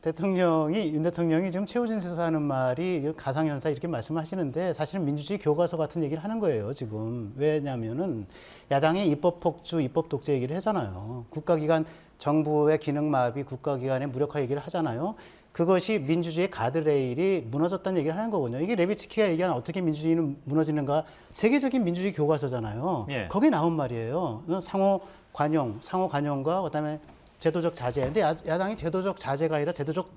윤 대통령이 지금 최우진 수사하는 말이 가상현사 이렇게 말씀하시는데 사실은 민주주의 교과서 같은 얘기를 하는 거예요, 지금. 왜냐면은 야당이 입법 폭주, 입법 독재 얘기를 하잖아요. 국가기관, 정부의 기능 마비, 국가기관의 무력화 얘기를 하잖아요. 그것이 민주주의의 가드레일이 무너졌다는 얘기를 하는 거거든요. 이게 레비츠키가 얘기한 어떻게 민주주의는 무너지는가 세계적인 민주주의 교과서잖아요. 예. 거기에 나온 말이에요. 상호 관용과 그다음에 제도적 자제. 근데 야당이 제도적 자제가 아니라 제도적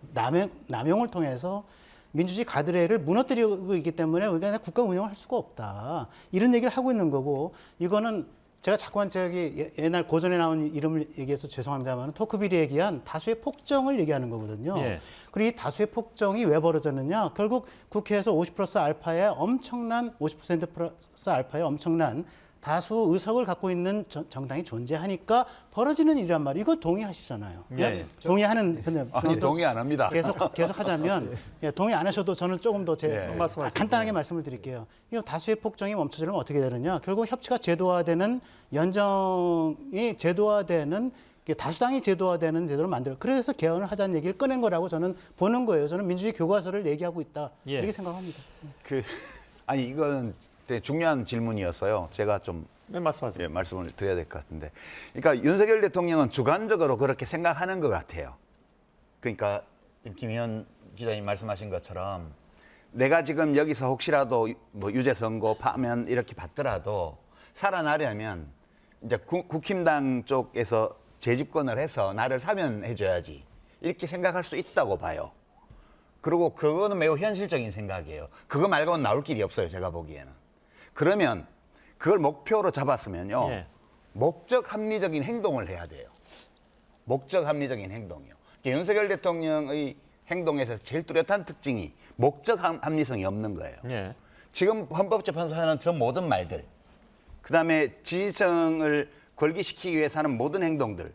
남용을 통해서 민주주의 가드레일을 무너뜨리고 있기 때문에 우리가 국가 운영을 할 수가 없다. 이런 얘기를 하고 있는 거고 이거는 제가 자꾸만 저기 옛날 고전에 나온 이름을 얘기해서 죄송합니다만 토크빌이 얘기한 다수의 폭정을 얘기하는 거거든요. 예. 그리고 이 다수의 폭정이 왜 벌어졌느냐? 결국 국회에서 50 플러스 알파의 엄청난 50% 플러스 알파의 엄청난 다수 의석을 갖고 있는 정당이 존재하니까 벌어지는 일이란 말이에요. 이거 동의하시잖아요. 예. 동의하는 근데 아니, 동의 안 합니다. 계속 하자면 예, 동의 안 하셔도 저는 조금 더 말씀하세요. 간단하게 말씀을 드릴게요. 이 다수의 폭정이 멈춰지려면 어떻게 되느냐? 결국 협치가 제도화되는 연정이 제도화되는 다수당이 제도화되는 제도를 만들어. 그래서 개헌을 하자는 얘기를 꺼낸 거라고 저는 보는 거예요. 저는 민주주의 교과서를 얘기하고 있다 예. 이렇게 생각합니다. 아니 이건 되게 중요한 질문이었어요. 제가 좀 네, 말씀하세요. 예, 말씀을 드려야 될 것 같은데. 그러니까 윤석열 대통령은 주관적으로 그렇게 생각하는 것 같아요. 그러니까 김희연 기자님 말씀하신 것처럼 내가 지금 여기서 혹시라도 뭐 유죄 선고 파면 이렇게 받더라도 살아나려면 이제 국힘당 쪽에서 재집권을 해서 나를 사면해줘야지 이렇게 생각할 수 있다고 봐요. 그리고 그거는 매우 현실적인 생각이에요. 그거 말고는 나올 길이 없어요, 제가 보기에는. 그러면 그걸 목표로 잡았으면요. 예. 목적 합리적인 행동을 해야 돼요. 목적 합리적인 행동이요. 윤석열 대통령의 행동에서 제일 뚜렷한 특징이 목적 합리성이 없는 거예요. 예. 지금 헌법재판소 하는 저 모든 말들, 그다음에 지지층을 권리시키기 위해서 하는 모든 행동들,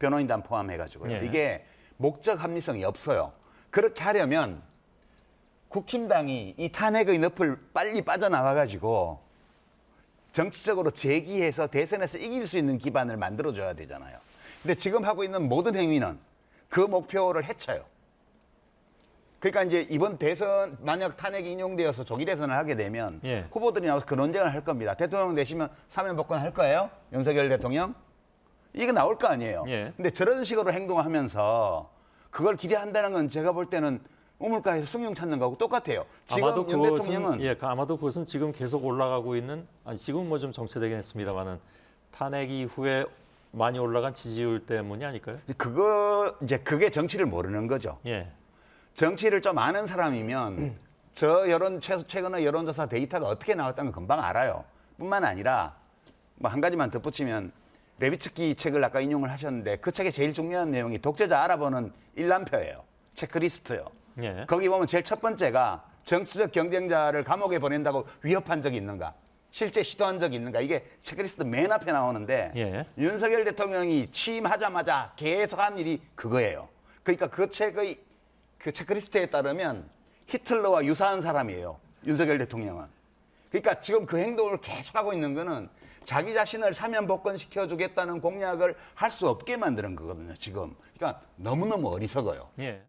변호인단 포함해가지고요. 예. 이게 목적 합리성이 없어요. 그렇게 하려면 국힘당이 이 탄핵의 늪을 빨리 빠져나와가지고 정치적으로 재기해서 대선에서 이길 수 있는 기반을 만들어줘야 되잖아요. 근데 지금 하고 있는 모든 행위는 그 목표를 해쳐요. 그러니까 이제 이번 대선 만약 탄핵이 인용되어서 조기 대선을 하게 되면 예. 후보들이 나와서 그 논쟁을 할 겁니다. 대통령 되시면 사면 복권할 거예요? 윤석열 대통령? 이거 나올 거 아니에요. 예. 근데 저런 식으로 행동하면서 그걸 기대한다는 건 제가 볼 때는 우물가에서 숭늉 찾는 거하고 똑같아요. 지금 아마도 윤 대통령은 아마도 그것은 지금 계속 올라가고 있는 지금 뭐 좀 정체되긴 했습니다만은 탄핵 이후에 많이 올라간 지지율 때문이 아닐까요? 그게 정치를 모르는 거죠. 예. 정치를 좀 아는 사람이면 최근의 여론조사 데이터가 어떻게 나왔다는 건 금방 알아요. 뿐만 아니라 뭐 한 가지만 덧붙이면 레비츠키 책을 아까 인용을 하셨는데 그 책의 제일 중요한 내용이 독재자 알아보는 일람표예요. 체크리스트요. 예. 거기 보면 제일 첫 번째가 정치적 경쟁자를 감옥에 보낸다고 위협한 적이 있는가? 실제 시도한 적이 있는가? 이게 체크리스트 맨 앞에 나오는데 예. 윤석열 대통령이 취임하자마자 계속 한 일이 그거예요. 그러니까 그 책의 그 체크리스트에 따르면 히틀러와 유사한 사람이에요. 윤석열 대통령은. 그러니까 지금 그 행동을 계속하고 있는 거는 자기 자신을 사면 복권시켜주겠다는 공약을 할 수 없게 만드는 거거든요, 지금. 그러니까 너무너무 어리석어요. 예.